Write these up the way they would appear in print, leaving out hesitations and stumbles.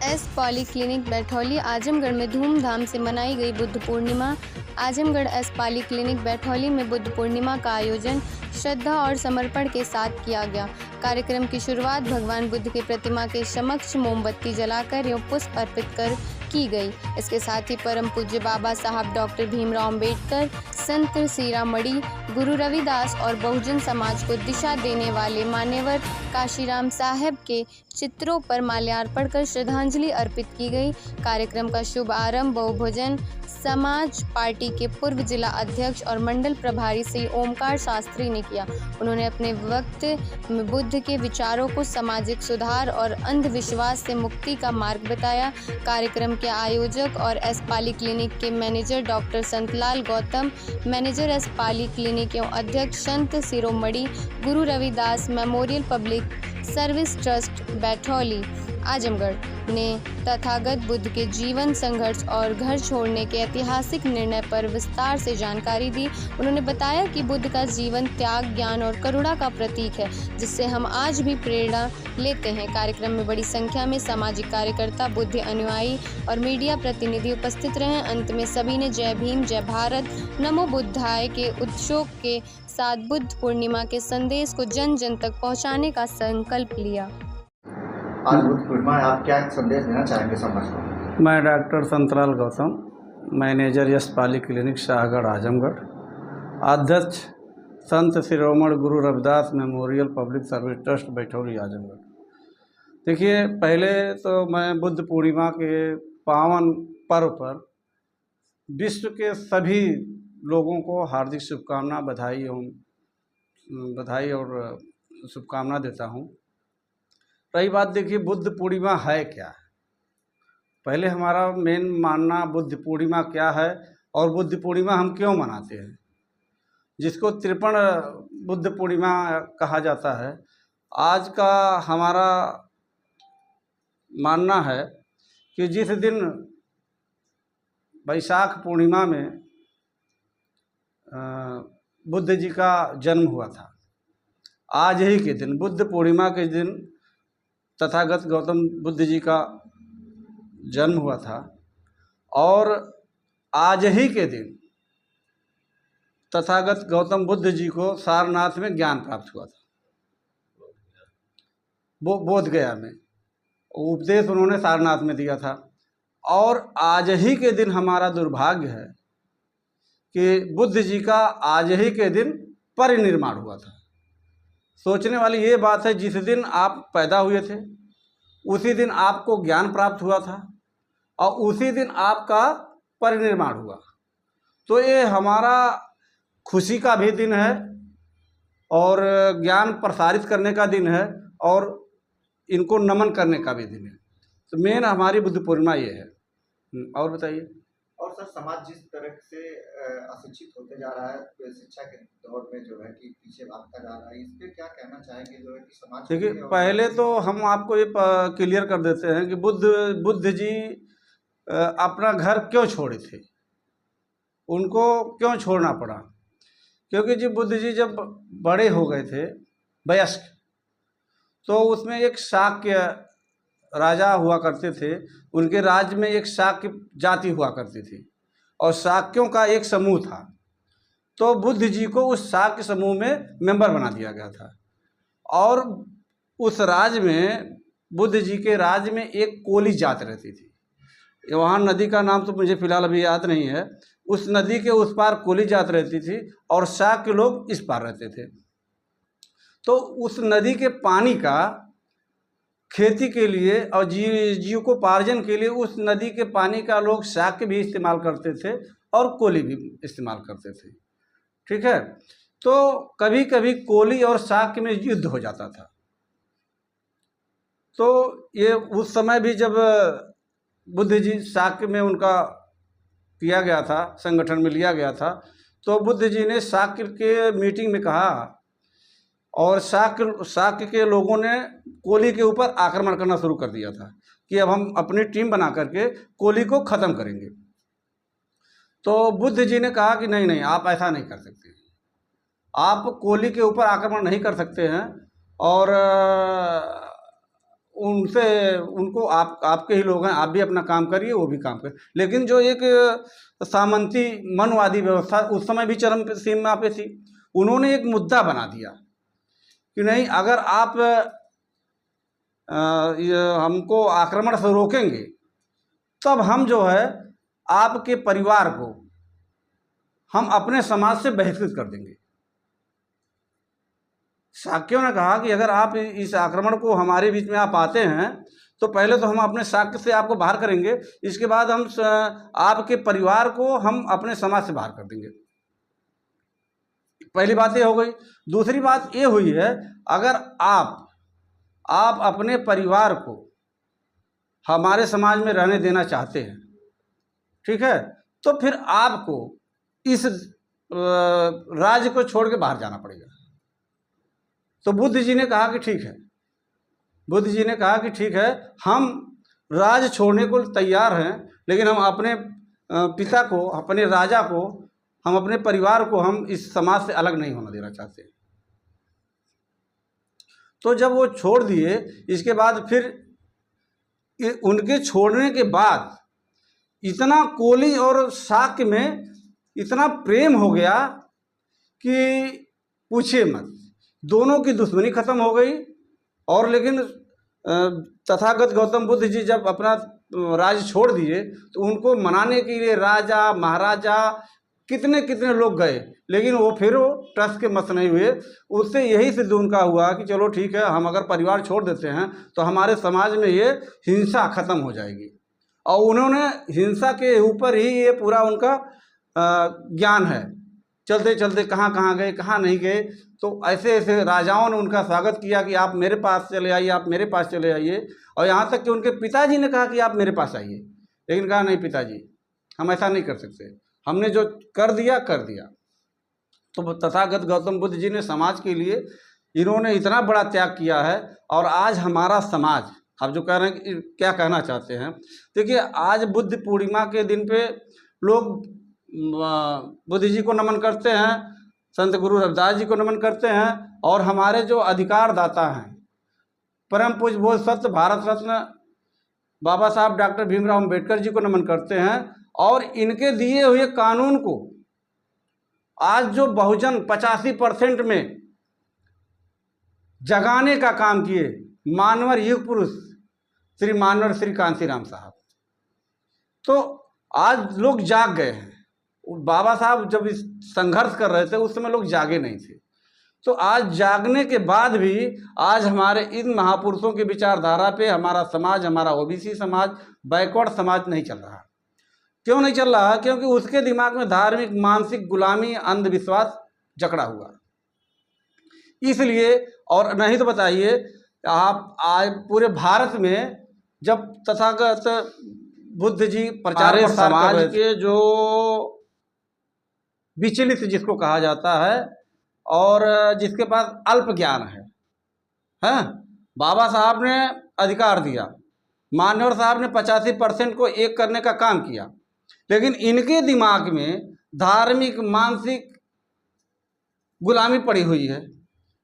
S polyclinic Baithauli Azamgarh में धूमधाम से मनाई गई बुद्ध पूर्णिमा। आजमगढ़ एस पॉलीक्लिनिक बैठौली में बुद्ध पूर्णिमा का आयोजन श्रद्धा और समर्पण के साथ किया गया। कार्यक्रम की शुरुआत भगवान बुद्ध की प्रतिमा के समक्ष मोमबत्ती जलाकर एवं पुष्प अर्पित कर की गई। इसके साथ ही परम पूज्य बाबा साहब डॉक्टर भीमराव अंबेडकर, संत सीरामणि, गुरु रविदास और बहुजन समाज को दिशा देने वाले मान्यवर काशीराम साहब के चित्रों पर माल्यार्पण कर श्रद्धांजलि अर्पित की गई। कार्यक्रम का शुभ आरंभ बहुभोजन समाज पार्टी के पूर्व जिला अध्यक्ष और मंडल प्रभारी श्री ओमकार शास्त्री ने किया। उन्होंने अपने वक्त में बुद्ध के विचारों को सामाजिक सुधार और अंधविश्वास से मुक्ति का मार्ग बताया। कार्यक्रम के आयोजक और एस पॉलीक्लिनिक के manager doctor Santlal Gautam, manager S polyclinic एवं अध्यक्ष Sant Shiromani Guru Ravidas memorial public service trust Baithauli Azamgarh ने तथागत बुद्ध के जीवन, संघर्ष और घर छोड़ने के ऐतिहासिक निर्णय पर विस्तार से जानकारी दी। उन्होंने बताया कि बुद्ध का जीवन त्याग, ज्ञान और करुणा का प्रतीक है, जिससे हम आज भी प्रेरणा लेते हैं। कार्यक्रम में बड़ी संख्या में सामाजिक कार्यकर्ता, बुद्ध अनुयायी और मीडिया प्रतिनिधि उपस्थित रहे। अंत में सभी ने जय भीम, जय भारत, नमो बुद्धाय के उद्घोष के साथ बुद्ध पूर्णिमा के संदेश को जन जन तक पहुँचाने का संकल्प लिया। आज बुद्ध पूर्णिमा है, आप क्या संदेश देना चाहेंगे समाज को? मैं doctor Santlal Gautam, manager S polyclinic Shahgarh Azamgarh, अध्यक्ष Sant Shiromani Guru Ravidas memorial public service trust Baithauli Azamgarh. देखिए, पहले तो मैं बुद्ध पूर्णिमा के पावन पर्व पर विश्व के सभी लोगों को हार्दिक शुभकामना, बधाई और शुभकामना देता हूँ। रही बात, देखिए बुद्ध पूर्णिमा है क्या। पहले हमारा मेन मानना बुद्ध पूर्णिमा क्या है और बुद्ध पूर्णिमा हम क्यों मनाते हैं, जिसको त्रिपण बुद्ध पूर्णिमा कहा जाता है। आज का हमारा मानना है कि जिस दिन वैशाख पूर्णिमा में बुद्ध जी का जन्म हुआ था, आज ही के दिन बुद्ध पूर्णिमा के दिन तथागत गौतम बुद्ध जी का जन्म हुआ था और आज ही के दिन तथागत गौतम बुद्ध जी को सारनाथ में ज्ञान प्राप्त हुआ था। बोध गया में उपदेश उन्होंने सारनाथ में दिया था। और आज ही के दिन हमारा दुर्भाग्य है कि बुद्ध जी का आज ही के दिन परिनिर्वाण हुआ था। सोचने वाली ये बात है, जिस दिन आप पैदा हुए थे उसी दिन आपको ज्ञान प्राप्त हुआ था और उसी दिन आपका परिनिर्वाण हुआ। तो ये हमारा खुशी का भी दिन है और ज्ञान प्रसारित करने का दिन है और इनको नमन करने का भी दिन है। तो मेन हमारी बुद्ध पूर्णिमा ये है। और बताइए। और सर, समाज जिस तरह से अशिक्षित होते जा रहा है, तो शिक्षा के दौर में जो है कि पीछे भागता जा रहा है, इस पे क्या कहना चाहेंगे जो है कि समाज? देखिए, पहले तो हम आपको ये क्लियर कर देते हैं कि बुद्ध जी अपना घर क्यों छोड़े थे, उनको क्यों छोड़ना पड़ा। क्योंकि जी बुद्ध जी जब बड़े हो गए थे, वयस्क, तो उसमें एक शाक्य राजा हुआ करते थे। उनके राज्य में एक शाक्य जाति हुआ करती थी और शाक्यों का एक समूह था। तो बुद्ध जी को उस शाक्य समूह में मेंबर बना दिया गया था और उस राज्य में, बुद्ध जी के राज्य में एक कोली जात रहती थी। वहाँ नदी का नाम तो मुझे फिलहाल अभी याद नहीं है। उस नदी के उस पार कोली जात रहती थी और शाक्य लोग इस पार रहते थे। तो उस नदी के पानी का खेती के लिए और जीविकोपार्जन के लिए उस नदी के पानी का लोग शाक्य भी इस्तेमाल करते थे और कोली भी इस्तेमाल करते थे। ठीक है। तो कभी कभी कोली और शाक्य में युद्ध हो जाता था। तो ये उस समय भी जब बुद्ध जी शाक्य में उनका किया गया था, संगठन में लिया गया था, तो बुद्ध जी ने शाक्य के मीटिंग में कहा और शाक्य के लोगों ने कोली के ऊपर आक्रमण करना शुरू कर दिया था कि अब हम अपनी टीम बना करके कोली को ख़त्म करेंगे। तो बुद्ध जी ने कहा कि नहीं, आप ऐसा नहीं कर सकते, आप कोली के ऊपर आक्रमण नहीं कर सकते हैं और उनसे उनको आपके ही लोग हैं, आप भी अपना काम करिए, वो भी काम करें। लेकिन जो एक सामंती मनवादी व्यवस्था उस समय भी चरम सीमा पे थी, उन्होंने एक मुद्दा बना दिया कि नहीं, अगर आप हमको आक्रमण से रोकेंगे तब हम जो है आपके परिवार को हम अपने समाज से बहिष्कृत कर देंगे। शाक्यों ने कहा कि अगर आप इस आक्रमण को हमारे बीच में आप आते हैं तो पहले तो हम अपने शाक्य से आपको बाहर करेंगे, इसके बाद हम आपके परिवार को हम अपने समाज से बाहर कर देंगे। पहली बात ये हो गई। दूसरी बात ये हुई है, अगर आप अपने परिवार को हमारे समाज में रहने देना चाहते हैं, ठीक है, तो फिर आपको इस राज्य को छोड़ के बाहर जाना पड़ेगा। तो बुद्ध जी ने कहा कि ठीक है, बुद्ध जी ने कहा कि ठीक है, हम राज्य छोड़ने को तैयार हैं, लेकिन हम अपने पिता को, अपने राजा को, हम अपने परिवार को हम इस समाज से अलग नहीं होना देना चाहते। तो जब वो छोड़ दिए, इसके बाद फिर उनके छोड़ने के बाद इतना कोली और शाक्य में इतना प्रेम हो गया कि पूछिए मत, दोनों की दुश्मनी खत्म हो गई। और लेकिन तथागत गौतम बुद्ध जी जब अपना राज्य छोड़ दिए तो उनको मनाने के लिए राजा महाराजा कितने कितने लोग गए, लेकिन वो ट्रस्ट के मत नहीं हुए। उससे यही सिद्ध उनका हुआ कि चलो ठीक है, हम अगर परिवार छोड़ देते हैं तो हमारे समाज में ये हिंसा खत्म हो जाएगी। और उन्होंने हिंसा के ऊपर ही ये पूरा उनका ज्ञान है। चलते चलते कहाँ कहाँ गए, कहाँ नहीं गए, तो ऐसे ऐसे राजाओं ने उनका स्वागत किया कि आप मेरे पास चले आइए, आप मेरे पास चले आइए। और यहाँ तक कि उनके पिताजी ने कहा कि आप मेरे पास आइए, लेकिन कहा नहीं पिताजी, हम ऐसा नहीं कर सकते, हमने जो कर दिया कर दिया। तो तथागत गौतम बुद्ध जी ने समाज के लिए इन्होंने इतना बड़ा त्याग किया है। और आज हमारा समाज, आप जो कह रहे हैं कि क्या कहना चाहते हैं, देखिए आज बुद्ध पूर्णिमा के दिन पे लोग बुद्ध जी को नमन करते हैं, संत गुरु रविदास जी को नमन करते हैं, और हमारे जो अधिकार दाता हैं परम पूज्य बोध सत्य भारत रत्न बाबा साहब डॉक्टर भीमराव अम्बेडकर जी को नमन करते हैं। और इनके दिए हुए कानून को आज जो बहुजन 85% में जगाने का काम किए मानवर युग पुरुष श्री मानवर श्री कांसीराम साहब, तो आज लोग जाग गए हैं। बाबा साहब जब इस संघर्ष कर रहे थे उस समय लोग जागे नहीं थे, तो आज जागने के बाद भी आज हमारे इन महापुरुषों की विचारधारा पे हमारा समाज, हमारा ओबीसी समाज, बैकवर्ड समाज नहीं चल रहा। क्यों नहीं चल रहा? क्योंकि उसके दिमाग में धार्मिक, मानसिक गुलामी, अंधविश्वास जकड़ा हुआ, इसलिए। और नहीं तो बताइए, आप आज पूरे भारत में जब तथागत बुद्ध जी प्रचार समाज के जो विचलित जिसको कहा जाता है और जिसके पास अल्प ज्ञान है, बाबा साहब ने अधिकार दिया, मान्यवर साहब ने 85% को एक करने का काम किया, लेकिन इनके दिमाग में धार्मिक, मानसिक गुलामी पड़ी हुई है।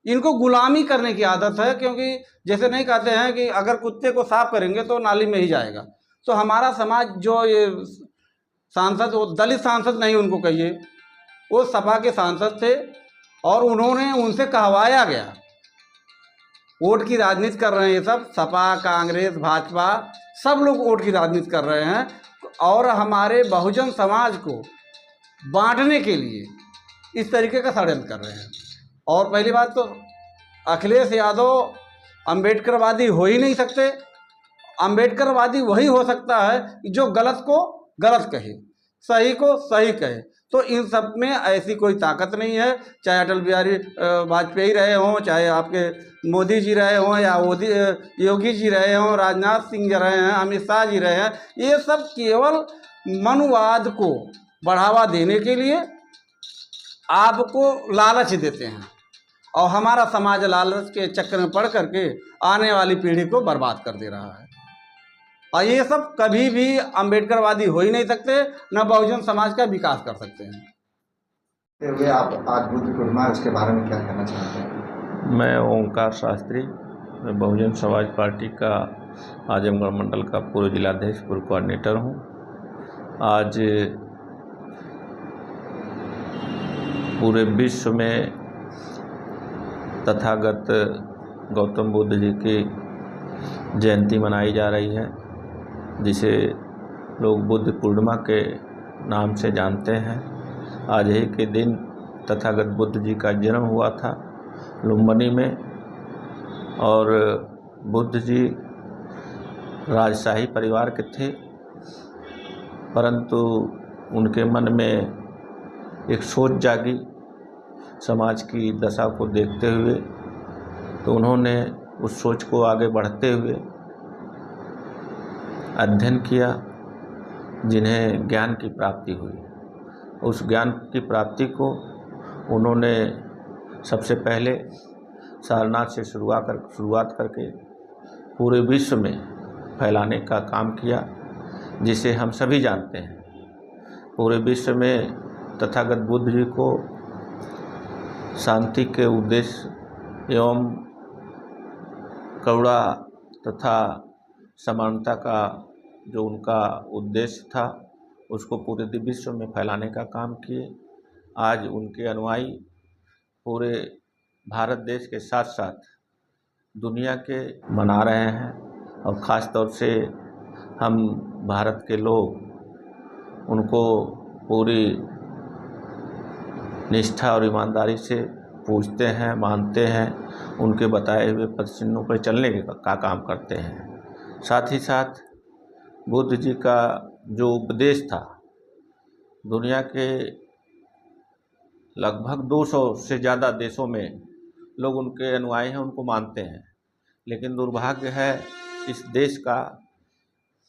इनको गुलामी करने की आदत है, क्योंकि जैसे नहीं कहते हैं कि अगर कुत्ते को साफ करेंगे तो नाली में ही जाएगा। तो हमारा समाज जो ये सांसद, वो दलित सांसद नहीं उनको कहिए, वो सपा के सांसद थे और उन्होंने उनसे कहवाया गया, वोट की राजनीति कर रहे हैं ये सब, सपा, कांग्रेस, भाजपा, सब लोग वोट की राजनीति कर रहे हैं और हमारे बहुजन समाज को बांटने के लिए इस तरीके का षड्यंत्र कर रहे हैं। और पहली बात तो अखिलेश यादव अंबेडकरवादी हो ही नहीं सकते। अंबेडकरवादी वही हो सकता है जो गलत को गलत कहे, सही को सही कहे। तो इन सब में ऐसी कोई ताकत नहीं है, चाहे अटल बिहारी वाजपेयी रहे हों, चाहे आपके मोदी जी रहे हों, या योगी जी रहे हों, राजनाथ सिंह जी रहे हैं, अमित शाह जी रहे हैं। ये सब केवल मनुवाद को बढ़ावा देने के लिए आपको लालच देते हैं और हमारा समाज लालच के चक्कर में पड़ करके आने वाली पीढ़ी को बर्बाद कर दे रहा है। और ये सब कभी भी अंबेडकरवादी हो ही नहीं सकते, न बहुजन समाज का विकास कर सकते हैं। आप आज बुद्ध पूर्णिमा, उसके बारे में क्या कहना चाहते हैं? मैं ओंकार शास्त्री, मैं बहुजन समाज पार्टी का आजमगढ़ मंडल का पूर्व जिलाध्यक्ष पूर्व कोऑर्डिनेटर हूँ। आज पूरे विश्व में तथागत गौतम बुद्ध जी की जयंती मनाई जा रही है, जिसे लोग बुद्ध पूर्णिमा के नाम से जानते हैं। आज ही के दिन तथागत बुद्ध जी का जन्म हुआ था लुम्बिनी में, और बुद्ध जी राजशाही परिवार के थे, परंतु उनके मन में एक सोच जागी समाज की दशा को देखते हुए, तो उन्होंने उस सोच को आगे बढ़ते हुए अध्ययन किया, जिन्हें ज्ञान की प्राप्ति हुई। उस ज्ञान की प्राप्ति को उन्होंने सबसे पहले सारनाथ से शुरुआत करके पूरे विश्व में फैलाने का काम किया, जिसे हम सभी जानते हैं। पूरे विश्व में तथागत बुद्ध जी को शांति के उद्देश्य एवं करुणा तथा समानता का जो उनका उद्देश्य था, उसको पूरे विश्व में फैलाने का काम किए। आज उनके अनुयायी पूरे भारत देश के साथ साथ दुनिया के मना रहे हैं, और ख़ास तौर से हम भारत के लोग उनको पूरी निष्ठा और ईमानदारी से पूजते हैं, मानते हैं, उनके बताए हुए पथ चिन्हों पर चलने का काम करते हैं। साथ ही साथ बुद्ध जी का जो उपदेश था, दुनिया के लगभग 200 से ज़्यादा देशों में लोग उनके अनुयायी हैं, उनको मानते हैं। लेकिन दुर्भाग्य है इस देश का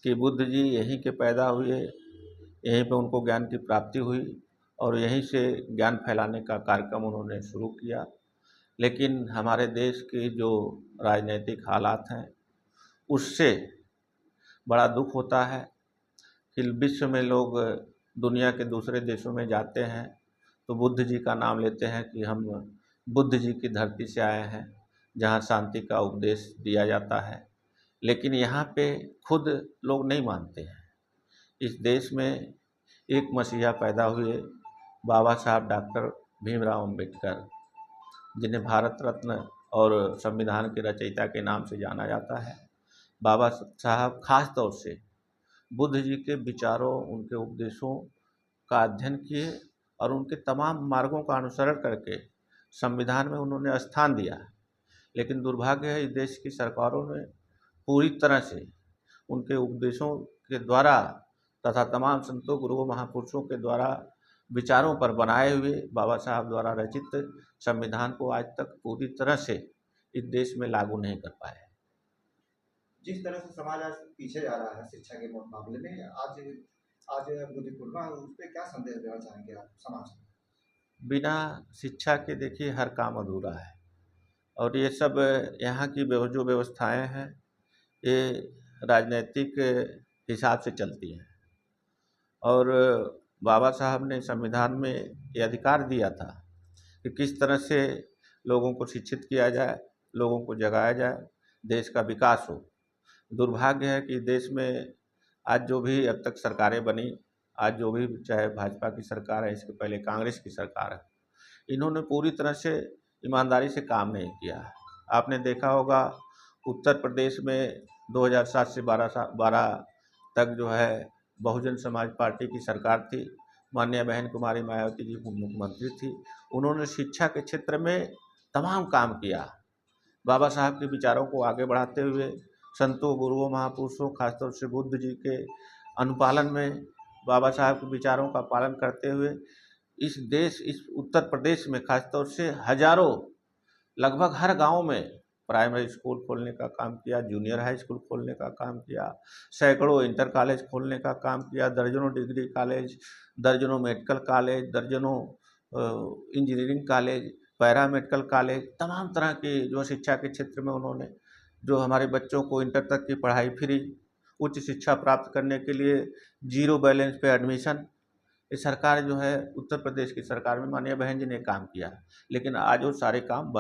कि बुद्ध जी यहीं के पैदा हुए, यहीं पे उनको ज्ञान की प्राप्ति हुई, और यहीं से ज्ञान फैलाने का कार्यक्रम उन्होंने शुरू किया। लेकिन हमारे देश के जो राजनीतिक हालात हैं, उससे बड़ा दुख होता है कि विश्व में लोग दुनिया के दूसरे देशों में जाते हैं तो बुद्ध जी का नाम लेते हैं कि हम बुद्ध जी की धरती से आए हैं, जहाँ शांति का उपदेश दिया जाता है। लेकिन यहाँ पे खुद लोग नहीं मानते हैं। इस देश में एक मसीहा पैदा हुए, बाबा साहब डॉक्टर भीमराव अंबेडकर, जिन्हें भारत रत्न और संविधान के रचयिता के नाम से जाना जाता है। बाबा साहब खास तौर से बुद्ध जी के विचारों, उनके उपदेशों का अध्ययन किए, और उनके तमाम मार्गों का अनुसरण करके संविधान में उन्होंने स्थान दिया। लेकिन दुर्भाग्य है, इस देश की सरकारों ने पूरी तरह से उनके उपदेशों के द्वारा तथा तमाम संतों, गुरुओं, महापुरुषों के द्वारा विचारों पर बनाए हुए बाबा साहब द्वारा रचित संविधान को आज तक पूरी तरह से इस देश में लागू नहीं कर पाए। जिस तरह से समाज आज पीछे जा रहा है शिक्षा के मामले में, आज बुद्ध पूर्णिमा, उस पर क्या संदेश देना चाहेंगे आप समाज को? बिना शिक्षा के देखिए हर काम अधूरा है, और ये सब यहाँ की जो व्यवस्थाएं हैं, ये राजनीतिक हिसाब से चलती हैं। और बाबा साहब ने संविधान में ये अधिकार दिया था कि किस तरह से लोगों को शिक्षित किया जाए, लोगों को जगाया जाए, देश का विकास हो। दुर्भाग्य है कि देश में आज जो भी अब तक सरकारें बनी, आज जो भी, चाहे भाजपा की सरकार है, इसके पहले कांग्रेस की सरकार है, इन्होंने पूरी तरह से ईमानदारी से काम नहीं किया। आपने देखा होगा उत्तर प्रदेश में 2007 से 12 तक जो है बहुजन समाज पार्टी की सरकार थी। माननीय बहन कुमारी मायावती जी मुख्यमंत्री थी। उन्होंने शिक्षा के क्षेत्र में तमाम काम किया, बाबा साहब के विचारों को आगे बढ़ाते हुए, संतों, गुरुओं, महापुरुषों, खासतौर से बुद्ध जी के अनुपालन में बाबा साहब के विचारों का पालन करते हुए इस उत्तर प्रदेश में खासतौर से हजारों, लगभग हर गांव में प्राइमरी स्कूल खोलने का काम किया, जूनियर हाई स्कूल खोलने का काम किया, सैकड़ों इंटर कॉलेज खोलने का काम किया, दर्जनों डिग्री कॉलेज, दर्जनों मेडिकल कॉलेज, दर्जनों engineering college, para medical college, तमाम तरह के जो शिक्षा के क्षेत्र में उन्होंने जो हमारे बच्चों को इंटर तक की पढ़ाई फ्री, उच्च शिक्षा प्राप्त करने के लिए 0 बैलेंस पे एडमिशन, ये सरकार जो है उत्तर प्रदेश की सरकार में माननीय बहन जी ने काम किया। लेकिन आज वो सारे काम बंद